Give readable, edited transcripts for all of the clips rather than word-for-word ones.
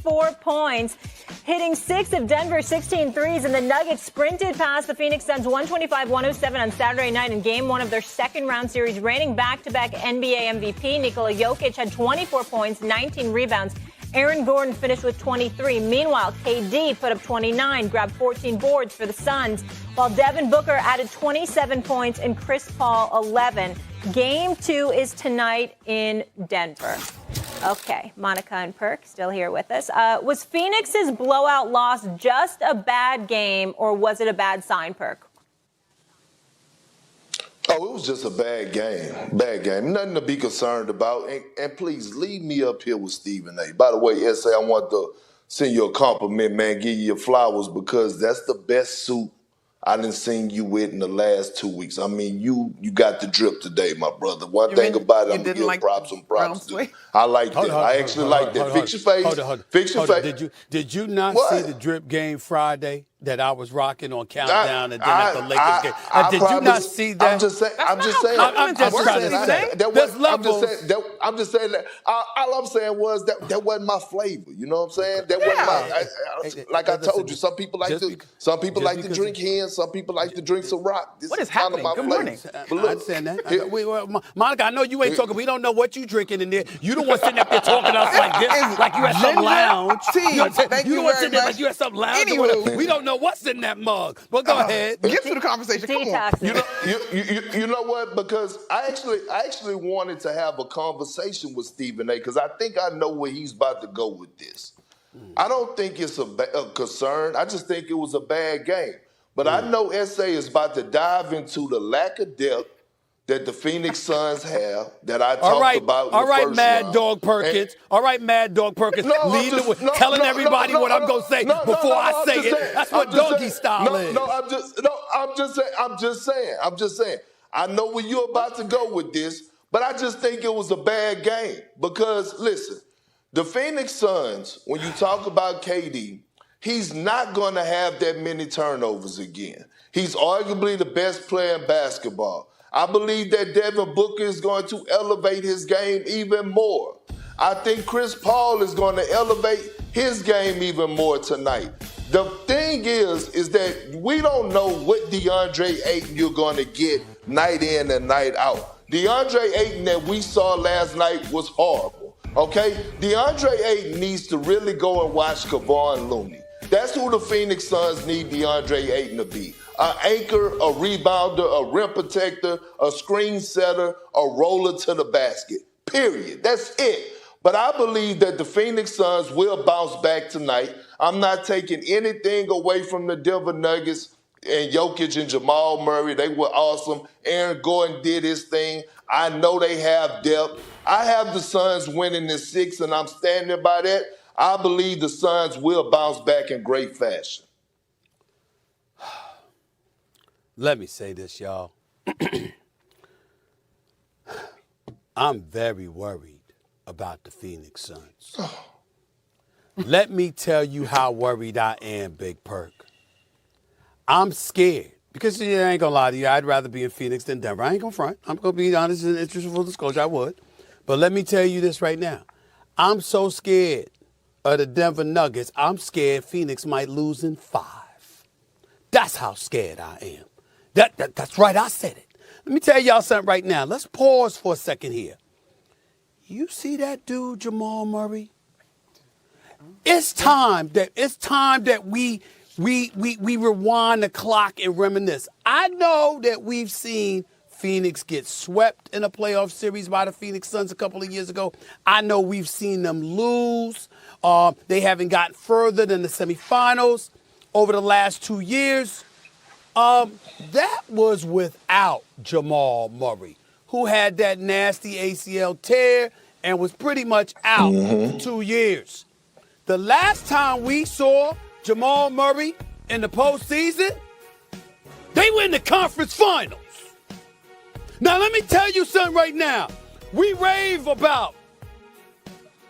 24 points, hitting 6 of Denver's 16 threes, and the Nuggets sprinted past the Phoenix Suns 125-107 on Saturday night in Game 1 of their second-round series, reigning back-to-back NBA MVP. Nikola Jokic had 24 points, 19 rebounds. Aaron Gordon finished with 23. Meanwhile, KD put up 29, grabbed 14 boards for the Suns, while Devin Booker added 27 points and Chris Paul 11. Game 2 is tonight in Denver. Okay, Monica and Perk still here with us. Was Phoenix's blowout loss just a bad game, or was it a bad sign, Perk? Oh, it was just a bad game. Bad game. Nothing to be concerned about. And please, leave me up here with Stephen A. By the way, S.A., I want to send you a compliment, man, give you your flowers, because that's the best suit I done seen you with in the last 2 weeks. I mean, you got the drip today, my brother. One thing about it, I'm going to give props and props to. I like that. I actually like that. Fix your face. Fix your face. Did you not see the drip game Friday that I was rocking on Countdown and then at the Lakers game? Did you not see that? I'm just saying. I'm just saying that. All I'm saying was that wasn't my flavor. You know what I'm saying? That wasn't my. Like I told you, some people like to drink Hen. Some people like to drink some rock. What is happening? Good morning. I understand that. Monica, I know you ain't talking. We don't know what you drinking in there. You don't want sitting up there talking to us like this, like you at some lounge. You don't want sitting there like you at some lounge. Anyway, we don't know what's in that mug. But go ahead. Get to the conversation. Come on. You know what? Because I actually wanted to have a conversation with Stephen A. Because I think I know where he's about to go with this. I don't think it's a concern. I just think it was a bad game. But I know S.A. is about to dive into the lack of depth that the Phoenix Suns have that I talked about in the first round. Mad Dog Perkins. All right, Mad Dog Perkins. Telling everybody what I'm going to say before I say it. That's what doggy style is. I'm just saying. I know where you're about to go with this, but I just think it was a bad game. Because, listen, the Phoenix Suns, when you talk about KD, he's not going to have that many turnovers again. He's arguably the best player in basketball. I believe that Devin Booker is going to elevate his game even more. I think Chris Paul is going to elevate his game even more tonight. The thing is that we don't know what DeAndre Ayton you're going to get night in and night out. DeAndre Ayton that we saw last night was horrible, okay? DeAndre Ayton needs to really go and watch Kevon Looney. That's who the Phoenix Suns need DeAndre Ayton to be. An anchor, a rebounder, a rim protector, a screen setter, a roller to the basket. Period. That's it. But I believe that the Phoenix Suns will bounce back tonight. I'm not taking anything away from the Denver Nuggets and Jokic and Jamal Murray. They were awesome. Aaron Gordon did his thing. I know they have depth. I have the Suns winning in 6, and I'm standing by that. I believe the Suns will bounce back in great fashion. Let me say this, y'all. I'm very worried about the Phoenix Suns. Let me tell you how worried I am, Big Perk. I'm scared. Because I ain't going to lie to you, I'd rather be in Phoenix than Denver. I ain't going to front. I'm going to be honest and interested full disclosure. I would. But let me tell you this right now. I'm so scared of the Denver Nuggets, I'm scared Phoenix might lose in 5. That's how scared I am. That's right, I said it. Let me tell y'all something right now. Let's pause for a second here. You see that dude, Jamal Murray? It's time that we rewind the clock and reminisce. I know that we've seen Phoenix get swept in a playoff series by the Phoenix Suns a couple of years ago. I know we've seen them lose. They haven't gotten further than the semifinals over the last 2 years. That was without Jamal Murray, who had that nasty ACL tear and was pretty much out for 2 years. The last time we saw Jamal Murray in the postseason, they were in the conference finals. Now, let me tell you something right now. We rave about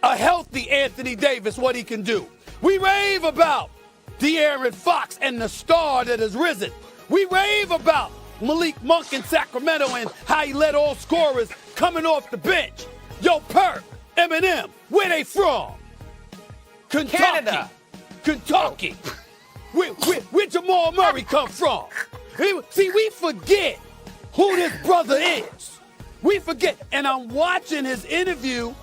a healthy Anthony Davis, what he can do. We rave about De'Aaron Fox and the star that has risen. We rave about Malik Monk in Sacramento and how he led all scorers coming off the bench. Yo, Perk, Eminem, where they from? Kentucky. Where Jamal Murray come from? See, we forget who this brother is. We forget. And I'm watching his interview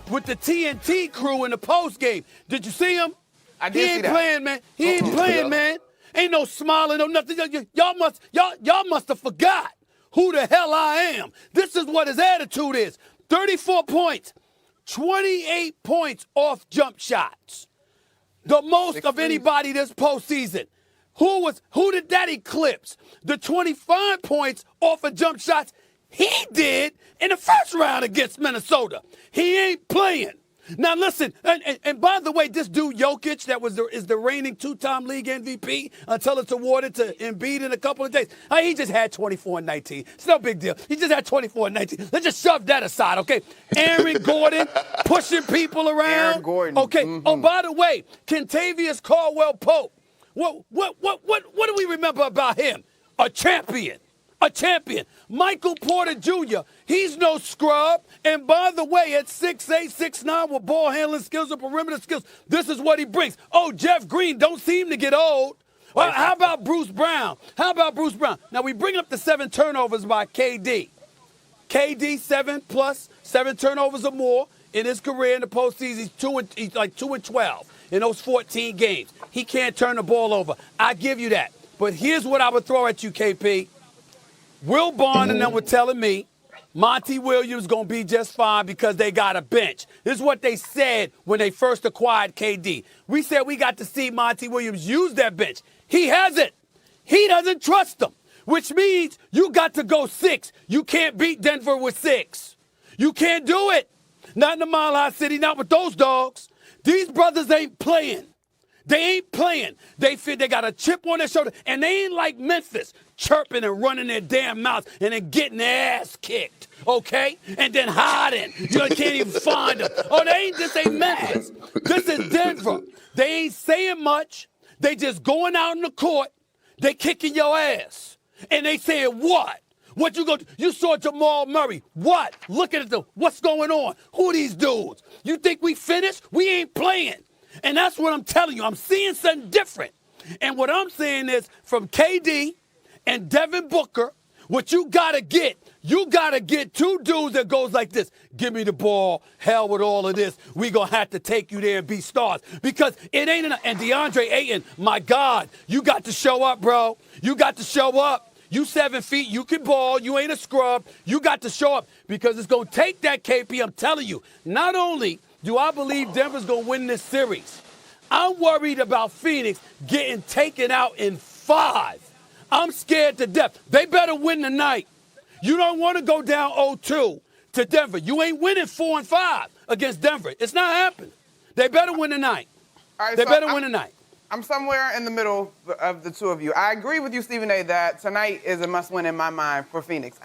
with the TNT crew in the post game. Did you see him? I did see that. Playing, man. He ain't playing, man. Ain't no smiling or nothing. Y'all must have forgot who the hell I am. This is what his attitude is. 34 points, 28 points off jump shots. The most of anybody this postseason. Who did that eclipse? The 25 points off of jump shots he did in the first round against Minnesota. He ain't playing. Now listen, and by the way, this dude Jokic that is the reigning two-time league MVP until it's awarded to Embiid in a couple of days. He just had 24 and 19. It's no big deal. He just had 24 and 19. Let's just shove that aside, okay? Aaron Gordon pushing people around. Aaron Gordon. Okay. Mm-hmm. Oh, by the way, Kentavious Caldwell-Pope. What do we remember about him? A champion. A champion. Michael Porter Jr., he's no scrub. And by the way, at 6'8", 6'9", with ball handling skills and perimeter skills, this is what he brings. Oh, Jeff Green don't seem to get old. How about Bruce Brown? Now, we bring up the 7 turnovers by KD. KD, 7 turnovers or more in his career in the postseason. He's like 2 and 12 in those 14 games. He can't turn the ball over. I give you that. But here's what I would throw at you, KP. Will Barnes and them were telling me Monty Williams going to be just fine because they got a bench. This is what they said when they first acquired KD. We said we got to see Monty Williams use that bench. He hasn't. He doesn't trust them, which means you got to go 6. You can't beat Denver with 6. You can't do it. Not in the Mile High City, not with those dogs. These brothers ain't playing. They ain't playing. They feel they got a chip on their shoulder, and they ain't like Memphis, chirping and running their damn mouths and then getting their ass kicked, okay? And then hiding. You can't even find them. Oh, this ain't Memphis. This is Denver. They ain't saying much. They just going out in the court. They kicking your ass. And they saying what? What you go? You saw Jamal Murray. What? Look at them. What's going on? Who are these dudes? You think we finished? We ain't playing. And that's what I'm telling you. I'm seeing something different. And what I'm saying is from KD and Devin Booker, what you got to get 2 dudes that goes like this. Give me the ball. Hell with all of this. We going to have to take you there and be stars. Because it ain't enough. And DeAndre Ayton, my God, you got to show up, bro. You got to show up. You 7 feet. You can ball. You ain't a scrub. You got to show up because it's going to take that, KP. I'm telling you. Not only do I believe Denver's going to win this series, I'm worried about Phoenix getting taken out in 5. I'm scared to death. They better win tonight. You don't want to go down 0-2 to Denver. You ain't winning 4 and 5 against Denver. It's not happening. They better win tonight. All right, they better win tonight. I'm somewhere in the middle of the two of you. I agree with you, Stephen A., that tonight is a must-win in my mind for Phoenix.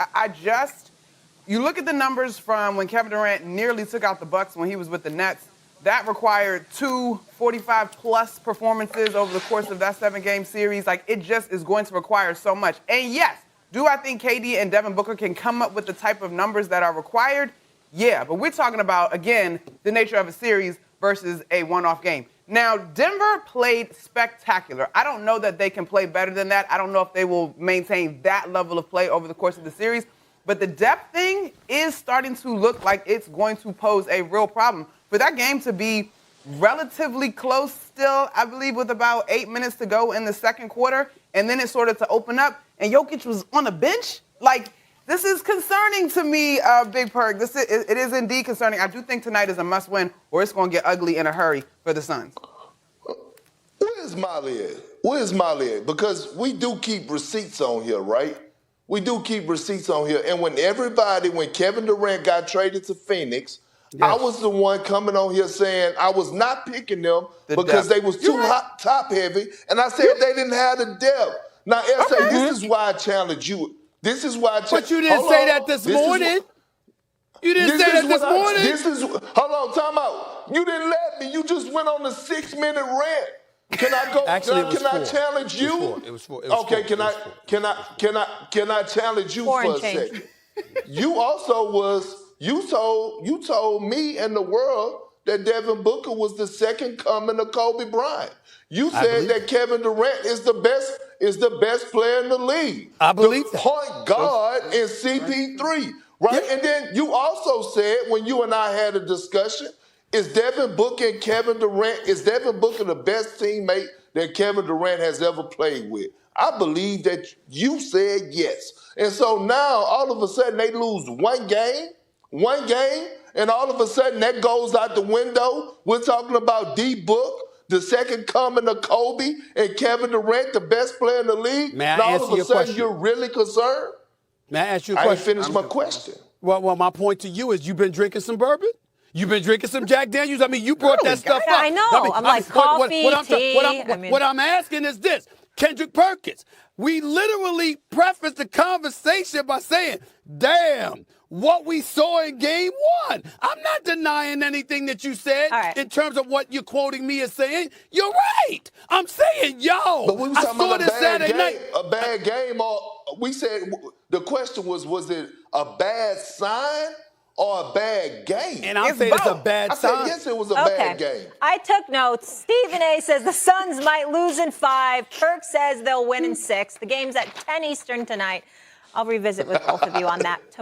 You look at the numbers from when Kevin Durant nearly took out the Bucks when he was with the Nets. That required 2 45-plus performances over the course of that 7-game series. Like, it just is going to require so much. And yes, do I think KD and Devin Booker can come up with the type of numbers that are required? Yeah, but we're talking about, again, the nature of a series versus a one-off game. Now, Denver played spectacular. I don't know that they can play better than that. I don't know if they will maintain that level of play over the course of the series. But the depth thing is starting to look like it's going to pose a real problem. For that game to be relatively close still, I believe, with about 8 minutes to go in the second quarter, and then it started to open up, and Jokic was on the bench? Like, this is concerning to me, Big Perk. It is indeed concerning. I do think tonight is a must-win, or it's going to get ugly in a hurry for the Suns. Where's Molly at? Where's Molly at? Because we do keep receipts on here, right? We do keep receipts on here. And when Kevin Durant got traded to Phoenix, yes, I was the one coming on here saying I was not picking them because they was too top heavy. And I said they didn't have the depth. Now, FA, this is why I challenge you. This is why I challenge you. But you didn't say that this morning. You didn't say that this morning. Hold on, time out. You didn't let me. You just went on the 6-minute rant. Can I go? Actually, can I challenge you? It was 4. Okay, can I challenge you for a second? You also you told me and the world that Devin Booker was the second coming of Kobe Bryant. You I said believe that Kevin Durant is the best player in the league. I believe the that. point guard is CP3, right? Yeah. And then you also said when you and I had a discussion, is Devin Booker and Kevin Durant, is Devin Booker the best teammate that Kevin Durant has ever played with? I believe that you said yes. And so now all of a sudden they lose one game, and all of a sudden that goes out the window. We're talking about D-Book, the second coming of Kobe, and Kevin Durant, the best player in the league. May I Now all answer of a your sudden question? you're really concerned? May I ask you a I ain't question? finished my question. Well, my point to you is you've been drinking some bourbon? You've been drinking some Jack Daniels? I mean, you brought that stuff up. I know. I'm like, coffee, tea. What I'm asking is this. Kendrick Perkins, we literally prefaced the conversation by saying, damn, what we saw in game one. I'm not denying anything that you said in terms of what you're quoting me as saying. You're right. I'm saying, yo, But we was I talking saw about this Saturday night. a bad game, or we said the question was it a bad sign or a bad game? And I'm saying it's a bad I sign. said yes, it was a bad game. I took notes. Stephen A. says the Suns might lose in 5. Kirk says they'll win in 6. The game's at 10 Eastern tonight. I'll revisit with both of you on that tomorrow.